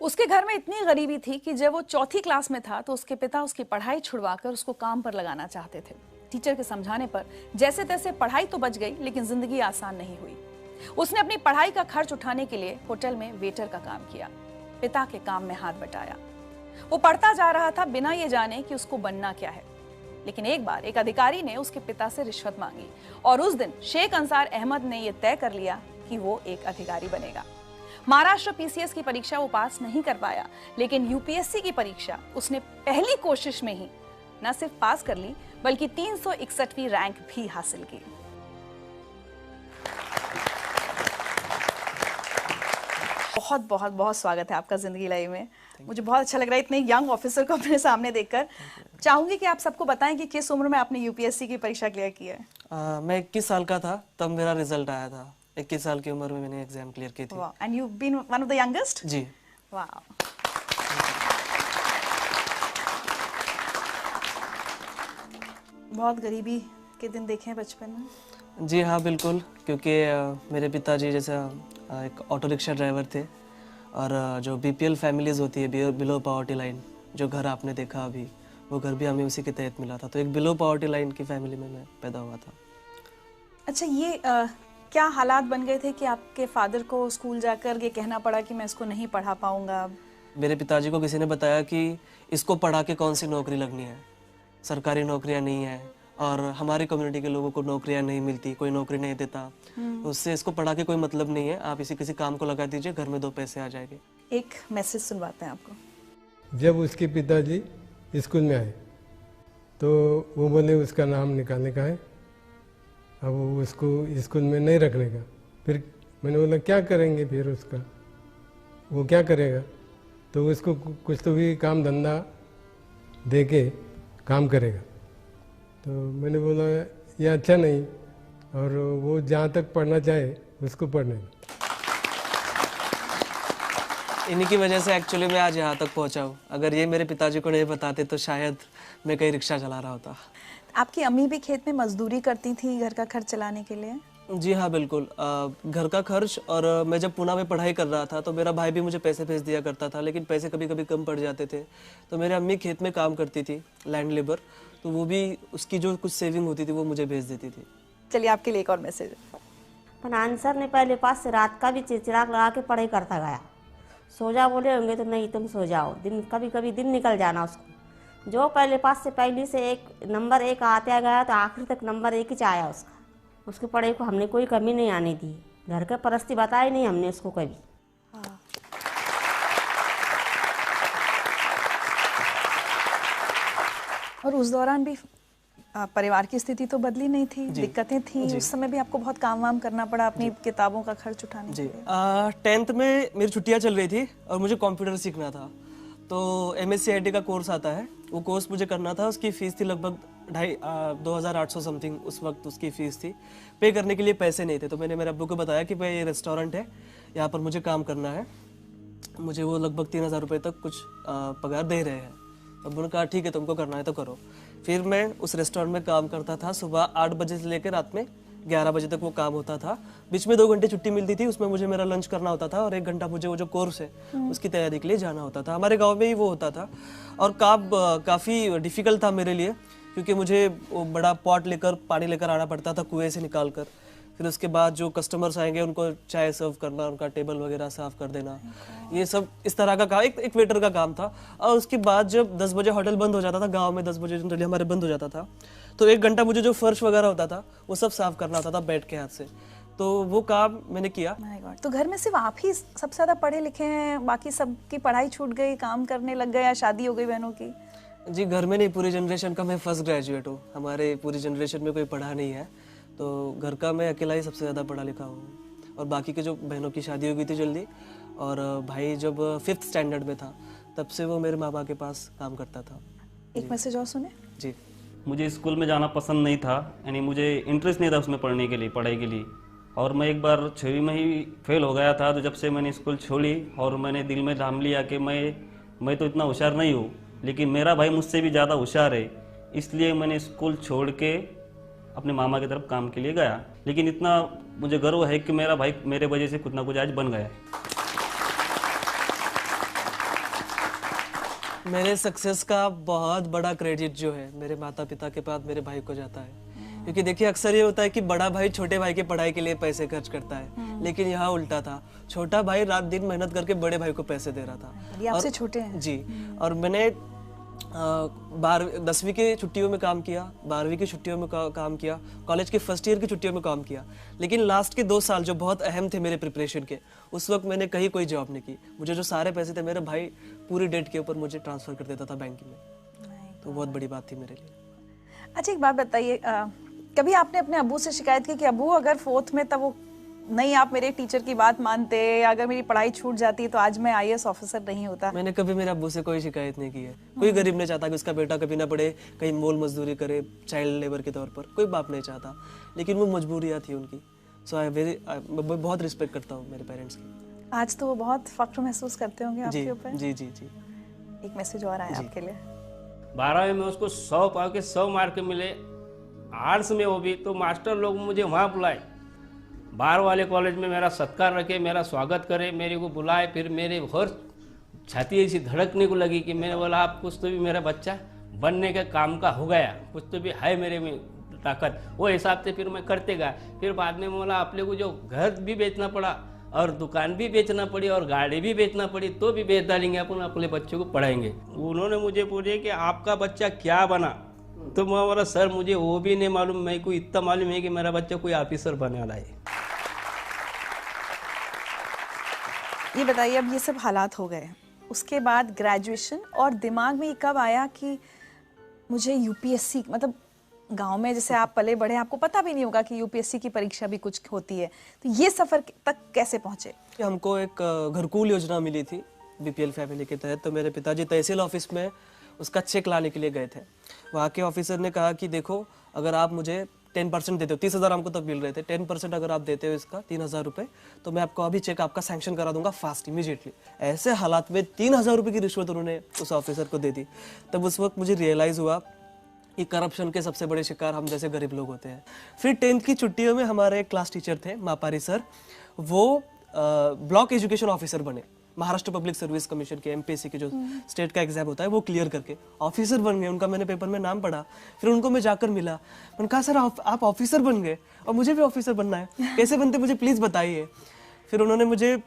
उसके घर में इतनी गरीबी थी कि जब वो चौथी क्लास में था तो उसके पिता उसकी पढ़ाई छुड़वाकर उसको काम पर लगाना चाहते थे। टीचर के समझाने पर जैसे तैसे पढ़ाई तो बच गई, लेकिन जिंदगी आसान नहीं हुई। उसने अपनी पढ़ाई का खर्च उठाने के लिए होटल में वेटर का काम किया, पिता के काम में हाथ बटाया। वो पढ़ता जा रहा था बिना ये जाने कि उसको बनना क्या है। लेकिन एक बार एक अधिकारी ने उसके पिता से रिश्वत मांगी और उस दिन शेख अंसार अहमद ने यह तय कर लिया कि वो एक अधिकारी बनेगा। महाराष्ट्र पीसीएस की परीक्षा वो पास नहीं कर पाया, लेकिन यूपीएससी की परीक्षा उसने पहली कोशिश में ही न सिर्फ पास कर ली, बल्कि 361वीं रैंक भी हासिल की। बहुत बहुत बहुत स्वागत है आपका जिंदगी लाइव में। मुझे बहुत अच्छा लग रहा है इतने यंग ऑफिसर को अपने सामने देखकर। चाहूंगी कि आप सबको बताएं कि किस उम्र में आपने यूपीएससी की परीक्षा क्लियर की है। मैं 21 साल का था तब मेरा रिजल्ट आया था। 21 साल की उम्र में मैंने एग्जाम क्लियर की थी। And you been one of the youngest? जी। वाह। बहुत गरीबी के दिन देखे हैं बचपन में? जी हाँ, बिल्कुल, क्योंकि मेरे पिताजी जैसा एक ऑटो रिक्शा ड्राइवर थे और जो बीपीएल फैमिलीज होती है, बिलो पॉवर्टी लाइन, जो घर आपने देखा अभी, वो घर भी हमें उसी के तहत मिला था। तो एक बिलो पॉवर्टी लाइन की फैमिली में मैं पैदा हुआ था। अच्छा, ये क्या हालात बन गए थे कि आपके फादर को स्कूल जाकर ये कहना पड़ा कि मैं इसको नहीं पढ़ा पाऊंगा? मेरे पिताजी को किसी ने बताया कि इसको पढ़ा के कौन सी नौकरी लगनी है, सरकारी नौकरियां नहीं है और हमारी कम्युनिटी के लोगों को नौकरियां नहीं मिलती, कोई नौकरी नहीं देता, उससे इसको पढ़ा के कोई मतलब नहीं है, आप इसी किसी काम को लगा दीजिए, घर में 2 पैसे आ जाएंगे। एक मैसेज सुनवाते हैं आपको। जब उसके पिताजी स्कूल में आए तो वो बोले उसका नाम निकालने का है, अब वो उसको स्कूल में नहीं रखने का। फिर मैंने बोला क्या करेंगे फिर उसका, वो क्या करेगा? तो उसको कुछ तो भी काम धंधा दे के काम करेगा। तो मैंने बोला ये अच्छा नहीं, और वो जहाँ तक पढ़ना चाहे उसको पढ़ने। इन्हीं की वजह से एक्चुअली मैं आज यहाँ तक पहुँचा हूँ। अगर ये मेरे पिताजी को नहीं बताते तो शायद मैं कहीं रिक्शा चला रहा होता। आपकी अम्मी भी खेत में मजदूरी करती थी घर का खर्च चलाने के लिए? जी हाँ, बिल्कुल। घर का खर्च, और मैं जब पुणे में पढ़ाई कर रहा था तो मेरा भाई भी मुझे पैसे भेज दिया करता था, लेकिन पैसे कभी कभी कम पड़ जाते थे। तो मेरी अम्मी खेत में काम करती थी, लैंड लेबर, तो वो भी उसकी जो कुछ सेविंग होती थी वो मुझे भेज देती थी। चलिए आपके लिए एक और मैसेज है। पर आंसर ने पहले पास से रात का भी चिराग लगा के पढ़ाई करता गया। सो जा बोले होंगे तो नहीं तुम सो जाओ, दिन कभी कभी दिन निकल जाना उसको। जो पहले पास से पहली से नंबर 1 आते गया तो आखिर तक नंबर 1 ही आया उसका। उसकी पढ़ाई को हमने कोई कमी नहीं आने दी, घर का परिस्थिति बताई नहीं हमने उसको कभी। और उस दौरान भी परिवार की स्थिति तो बदली नहीं थी, दिक्कतें थी। उस समय भी आपको बहुत काम वाम करना पड़ा अपनी किताबों का खर्च उठाने के लिए। 10th में मेरी छुट्टियां चल रही थी और मुझे कंप्यूटर सीखना था। तो MSc IT का कोर्स आता है, वो कोर्स मुझे करना था। उसकी फ़ीस थी लगभग 2,800 समथिंग, उस वक्त उसकी फ़ीस थी। पे करने के लिए पैसे नहीं थे, तो मैंने मेरे अब्बू को बताया कि भाई ये रेस्टोरेंट है, यहाँ पर मुझे काम करना है, मुझे वो लगभग 3,000 रुपये तक कुछ पगार दे रहे हैं। अब्बू ने कहा ठीक है, तुमको करना है तो करो। फिर मैं उस रेस्टोरेंट में काम करता था। सुबह 8 बजे से लेकर रात में 11 बजे तक वो काम होता था। बीच में 2 घंटे छुट्टी मिलती थी, उसमें मुझे मेरा लंच करना होता था और 1 घंटा मुझे वो जो कोर्स है उसकी तैयारी के लिए जाना होता था। हमारे गांव में ही वो होता था और काफ़ी डिफ़िकल्ट था मेरे लिए, क्योंकि मुझे वो बड़ा पॉट लेकर पानी लेकर आना पड़ता था कुएं से निकाल कर। फिर उसके बाद जो कस्टमर्स आएंगे उनको चाय सर्व करना, उनका टेबल वगैरह साफ़ कर देना, ये सब इस तरह का काम एक वेटर का काम था। और उसके बाद जब 10 बजे होटल बंद हो जाता था, गांव में 10 बजे जनरली हमारे बंद हो जाता था, तो 1 घंटा मुझे जो फर्श वगैरह होता था वो सब साफ़ करना होता था बैठ के हाथ से। तो वो काम मैंने किया। My God. तो घर में सिर्फ आप ही सबसे ज़्यादा पढ़े लिखे हैं, बाकी सबकी पढ़ाई छूट गई, काम करने लग गए या शादी हो गई बहनों की? जी, घर में नहीं, पूरी जनरेशन का मैं फर्स्ट ग्रेजुएट हूँ। हमारे पूरी जनरेशन में कोई पढ़ा नहीं है, तो घर का मैं अकेला ही सबसे ज़्यादा पढ़ा लिखा हूँ। और बाकी के जो बहनों की शादी हो गई थी जल्दी, और भाई जब 5th स्टैंडर्ड में था तब से वो मेरे माँ बाप के पास काम करता था। एक मैसेज और सुने। जी। मुझे स्कूल में जाना पसंद नहीं था, यानी मुझे इंटरेस्ट नहीं था उसमें पढ़ने के लिए, पढ़ाई के लिए। और मैं एक बार 6वीं में ही फेल हो गया था। तो जब से मैंने स्कूल छोड़ी और मैंने दिल में ठान लिया कि मैं तो इतना होशियार नहीं हूँ, लेकिन मेरा भाई मुझसे भी ज़्यादा होशियार है, इसलिए मैंने स्कूल छोड़ के अपने मामा की तरफ काम के लिए गया। लेकिन इतना मुझे गर्व है कि मेरा भाई मेरे वजह से कुछ ना कुछ आज बन गया। मेरे सक्सेस का बहुत बड़ा क्रेडिट जो है मेरे माता पिता के बाद मेरे भाई को जाता है, क्योंकि देखिए अक्सर ये होता है कि बड़ा भाई छोटे भाई की पढ़ाई के लिए पैसे खर्च करता है, लेकिन यहाँ उल्टा था। छोटा भाई रात दिन मेहनत करके बड़े भाई को पैसे दे रहा था। ये आपसे छोटे हैं? जी। और मैंने 10वीं की छुट्टियों में काम किया, 12वीं की छुट्टियों में काम किया, कॉलेज के फर्स्ट ईयर की छुट्टियों में काम किया, लेकिन लास्ट के 2 साल जो बहुत अहम थे मेरे प्रिपरेशन के, उस वक्त मैंने कहीं कोई जॉब नहीं की। मुझे जो सारे पैसे थे मेरे भाई पूरी डेट के ऊपर मुझे ट्रांसफ़र कर देता था बैंक में, तो बहुत बड़ी बात थी मेरे लिए। अच्छा एक बात बताइए, कभी आपने अपने अब्बू से शिकायत की कि अब्बू अगर 4th में तब वो नहीं आप मेरे टीचर की बात मानते, अगर मेरी पढ़ाई छूट जाती तो आज मैं IAS ऑफिसर नहीं होता? मैंने कभी मेरे अब्बू से कोई शिकायत नहीं की है। कोई गरीब नहीं चाहता कि उसका बेटा कभी ना पढ़े, कहीं मोल मजदूरी करे चाइल्ड लेबर के तौर पर, कोई बाप नहीं चाहता, लेकिन वो मजबूरियाँ थी उनकी। सो मैं बहुत रिस्पेक्ट करता हूँ मेरे पेरेंट्स की। आज तो वो बहुत फख्र महसूस करते होंगे आपके ऊपर? जी जी जी। एक मैसेज और आया आपके लिए। 12वीं में उसको 100 पाव के 100 मार्क मिले, आर्ट्स में वो भी, तो मास्टर लोग मुझे वहाँ बुलाए, बाहर वाले कॉलेज में मेरा सत्कार रखे, मेरा स्वागत करे, मेरे को बुलाए। फिर मेरे और छाती ऐसी धड़कने को लगी कि मैंने बोला आप कुछ तो भी मेरा बच्चा बनने के काम का हो गया, कुछ तो भी है मेरे में ताकत। वो हिसाब से फिर मैं करते गया। फिर बाद में बोला अपने को जो घर भी बेचना पड़ा और दुकान भी बेचना पड़ी और गाड़ी भी बेचना पड़ी तो भी बेच डालेंगे, अपन अपने बच्चों को पढ़ाएंगे। उन्होंने मुझे पूछे कि आपका बच्चा क्या बना, तो मैं बोला सर मुझे वो भी नहीं मालूम, मेरे को इतना मालूम है कि मेरा बच्चा कोई ऑफिसर बनने वाला है। ये बताइए, अब ये सब हालात हो गए, उसके बाद ग्रेजुएशन, और दिमाग में ये कब आया कि मुझे UPSC, मतलब गांव में जैसे आप पले बड़े, आपको पता भी नहीं होगा कि UPSC की परीक्षा भी कुछ होती है, तो ये सफ़र तक कैसे पहुँचे? हमको एक घरकुल योजना मिली थी BPL फैमिली के तहत, तो मेरे पिताजी तहसील ऑफिस में उसका चेक लाने के लिए गए थे। वहाँ के ऑफिसर ने कहा कि देखो अगर आप मुझे 10% देते हो, 30,000 हमको तब मिल रहे थे, 10% अगर आप देते हो इसका 3,000 रुपये, तो मैं आपको अभी चेक आपका सैंक्शन करा दूंगा फास्ट इमीडिएटली। ऐसे हालात में 3,000 रुपये की रिश्वत उन्होंने उस ऑफिसर को दे दी। तब उस वक्त मुझे रियलाइज़ हुआ कि करप्शन के सबसे बड़े शिकार हम जैसे गरीब लोग होते हैं। फिर 10th की छुट्टियों में हमारे एक क्लास टीचर थे मापारी सर, वो ब्लॉक एजुकेशन ऑफिसर बने, महाराष्ट्र पब्लिक सर्विस कमीशन के MPSC के जो स्टेट का एग्जाम होता है वो क्लियर करके ऑफिसर बन गए। उनका मैंने पेपर में नाम पढ़ा, फिर उनको मैं जाकर मिला, मैंने कहा सर आप ऑफिसर बन गए और मुझे भी ऑफिसर बनना है, कैसे बनते मुझे प्लीज़ बताइए। फिर उन्होंने मुझे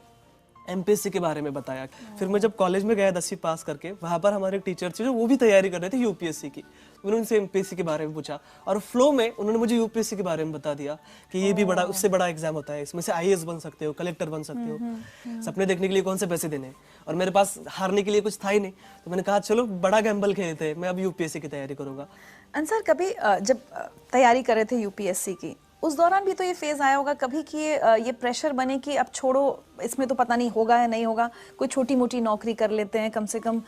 MPSC के बारे में बताया। फिर मैं जब कॉलेज में गया 10वीं पास करके, वहाँ पर हमारे एक टीचर थे जो वो भी तैयारी कर रहे थे UPSC की। मैंने उनसे MPSC के बारे में पूछा और फ्लो में उन्होंने मुझे UPSC के बारे में बता दिया कि ये भी बड़ा, उससे बड़ा एग्जाम होता है, इसमें से IAS बन सकते हो, कलेक्टर बन सकते हो। सपने देखने के लिए कौन से पैसे देने, और मेरे पास हारने के लिए कुछ था ही नहीं, तो मैंने कहा चलो बड़ा गैम्बल खेलते हैं, मैं अब UPSC की तैयारी करूँगा। अंसर, कभी जब तैयारी कर रहे थे UPSC की, उस दौरान भी तो ये फेज आया होगा कभी कि ये प्रेशर बने कि अब छोड़ो, इसमें तो पता नहीं होगा या नहीं होगा, कोई छोटी मोटी नौकरी कर लेते हैं, कम से कम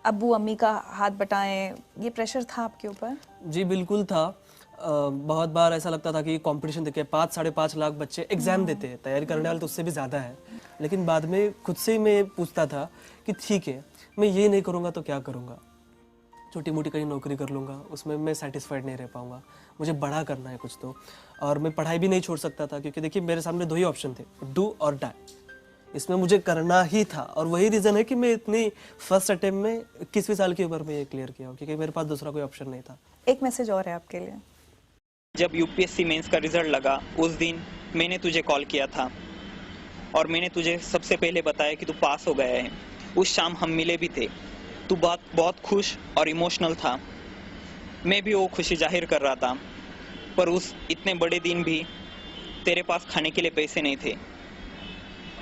अब्बू अम्मी का हाथ बटाएं, ये प्रेशर था आपके ऊपर? जी बिल्कुल था। बहुत बार ऐसा लगता था कि कंपटीशन देखिए 5-5.5 लाख बच्चे एग्जाम देते हैं, तैयारी करने वाले तो उससे भी ज़्यादा है, लेकिन बाद में खुद से ही मैं पूछता था कि ठीक है मैं ये नहीं करूँगा तो क्या करूँगा, छोटी मोटी कहीं नौकरी कर लूँगा, उसमें मैं सेटिस्फाइड नहीं रह पाऊँगा, मुझे बड़ा करना है कुछ तो। और मैं पढ़ाई भी नहीं छोड़ सकता था, क्योंकि देखिए मेरे सामने 2 ही ऑप्शन थे, डू और डाई, इसमें मुझे करना ही था। और वही रीज़न है कि मैं इतनी फर्स्ट अटेम्प्ट में 21वीं साल की उम्र में ये क्लियर किया, क्योंकि मेरे पास दूसरा कोई ऑप्शन नहीं था। एक मैसेज और है आपके लिए। जब UPSC मेंस का रिजल्ट लगा उस दिन मैंने तुझे कॉल किया था और मैंने तुझे सबसे पहले बताया कि तू पास हो गया है। उस शाम हम मिले भी थे, तू बहुत खुश और इमोशनल था, मैं भी वो खुशी जाहिर कर रहा था, पर उस इतने बड़े दिन भी तेरे पास खाने के लिए पैसे नहीं थे।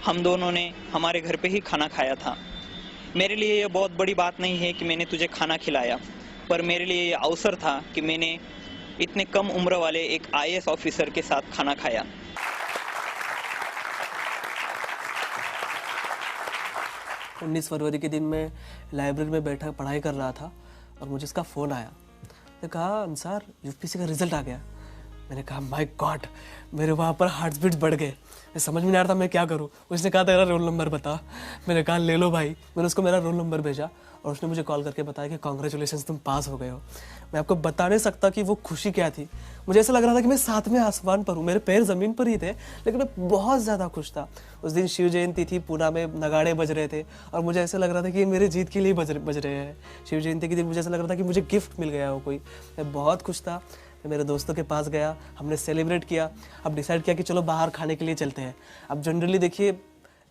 हम दोनों ने हमारे घर पे ही खाना खाया था। मेरे लिए ये बहुत बड़ी बात नहीं है कि मैंने तुझे खाना खिलाया, पर मेरे लिए ये अवसर था कि मैंने इतने कम उम्र वाले एक IAS ऑफिसर के साथ खाना खाया। 19 फरवरी के दिन मैं लाइब्रेरी में बैठा पढ़ाई कर रहा था और मुझे इसका फ़ोन आया। मैंने कहा अंसार UPSC का रिजल्ट आ गया। मैंने कहा माय गॉड, मेरे वहाँ पर हार्ट बीट्स बढ़ गए, मैं समझ में नहीं आ रहा था मैं क्या करूँ। उसने कहा तेरा रोल नंबर बता। मैंने कहा ले लो भाई। मैंने उसको मेरा रोल नंबर भेजा और उसने मुझे कॉल करके बताया कि कॉन्ग्रेचुलेशन, तुम पास हो गए हो। मैं आपको बता नहीं सकता कि वो खुशी क्या थी। मुझे ऐसा लग रहा था कि मैं सातवें आसमान पर हूँ, मेरे पैर ज़मीन पर ही थे, लेकिन मैं बहुत ज़्यादा खुश था। उस दिन शिव जयंती थी, पूना में नगाड़े बज रहे थे और मुझे ऐसा लग रहा था कि ये मेरे जीत के लिए बज रहे हैं। शिव जयंती के दिन मुझे ऐसा लग रहा था कि मुझे गिफ्ट मिल गया हो कोई। मैं बहुत खुश था। मैं मेरे दोस्तों के पास गया, हमने सेलिब्रेट किया। अब डिसाइड किया कि चलो बाहर खाने के लिए चलते हैं। अब जनरली देखिए,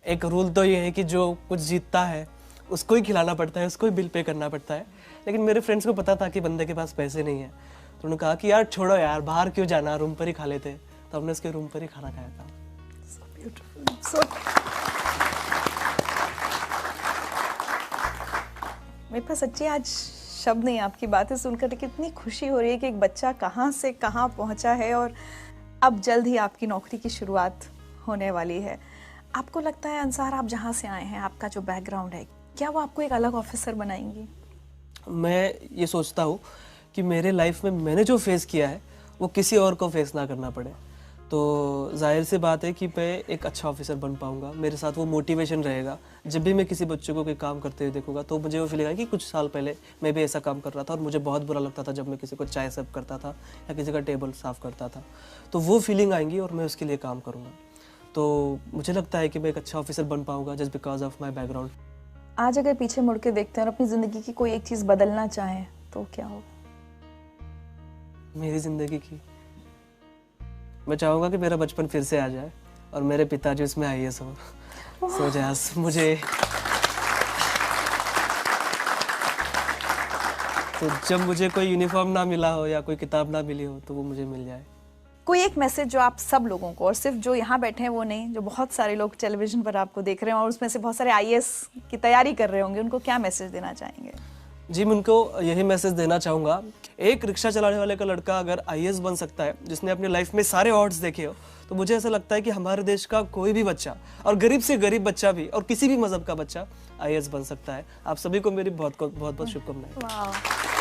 एक रूल तो ये है कि जो कुछ जीतता है उसको ही खिलाना पड़ता है, उसको ही बिल पे करना पड़ता है। लेकिन मेरे फ्रेंड्स को पता था कि बंदे के पास पैसे नहीं है, तो उन्होंने कहा कि यार छोड़ो यार, बाहर क्यों जाना, रूम पर ही खा लेते। तो हमने उसके रूम पर ही खाना खाया था। मेरे पास सच्ची आज शब्द नहीं, आपकी बातें सुनकर कितनी खुशी हो रही है कि एक बच्चा कहाँ से कहाँ पहुँचा है और अब जल्द ही आपकी नौकरी की शुरुआत होने वाली है। आपको लगता है अंसार, आप जहाँ से आए हैं, आपका जो बैकग्राउंड है, क्या वो आपको एक अलग ऑफिसर बनाएंगी? मैं ये सोचता हूँ कि मेरे लाइफ में मैंने जो फेस किया है वो किसी और को फेस ना करना पड़े। तो जाहिर सी बात है कि मैं एक अच्छा ऑफिसर बन पाऊँगा। मेरे साथ वो मोटिवेशन रहेगा। जब भी मैं किसी बच्चे को कोई काम करते हुए देखूंगा तो मुझे वो फील आएगा कि कुछ साल पहले मैं भी ऐसा काम कर रहा था और मुझे बहुत बुरा लगता था जब मैं किसी को चाय सर्व करता था या किसी का टेबल साफ़ करता था। तो वो फीलिंग आएंगी और मैं उसके लिए काम करूँगा। तो मुझे लगता है कि मैं एक अच्छा ऑफिसर बन पाऊँगा just because of my background. आज अगर पीछे मुड़ के देखते हैं और अपनी ज़िंदगी की कोई एक चीज़ बदलना चाहें तो क्या होगा? मेरी ज़िंदगी की, मैं चाहूँगा कि मेरा बचपन फिर से आ जाए और मेरे पिताजी उसमें IAS हो। सो जैस मुझे तो जब मुझे कोई यूनिफॉर्म ना मिला हो या कोई किताब ना मिली हो तो वो मुझे मिल जाए। कोई एक मैसेज जो आप सब लोगों को, और सिर्फ जो यहाँ बैठे हैं वो नहीं, जो बहुत सारे लोग टेलीविजन पर आपको देख रहे हैं और उसमें से बहुत सारे IAS की तैयारी कर रहे होंगे, उनको क्या मैसेज देना चाहेंगे? जी, मैं उनको यही मैसेज देना चाहूँगा, एक रिक्शा चलाने वाले का लड़का अगर IAS बन सकता है, जिसने अपनी लाइफ में सारे ऑड्स देखे हो, तो मुझे ऐसा लगता है कि हमारे देश का कोई भी बच्चा, और गरीब से गरीब बच्चा भी, और किसी भी मजहब का बच्चा IAS बन सकता है। आप सभी को मेरी बहुत बहुत शुभकामनाएं।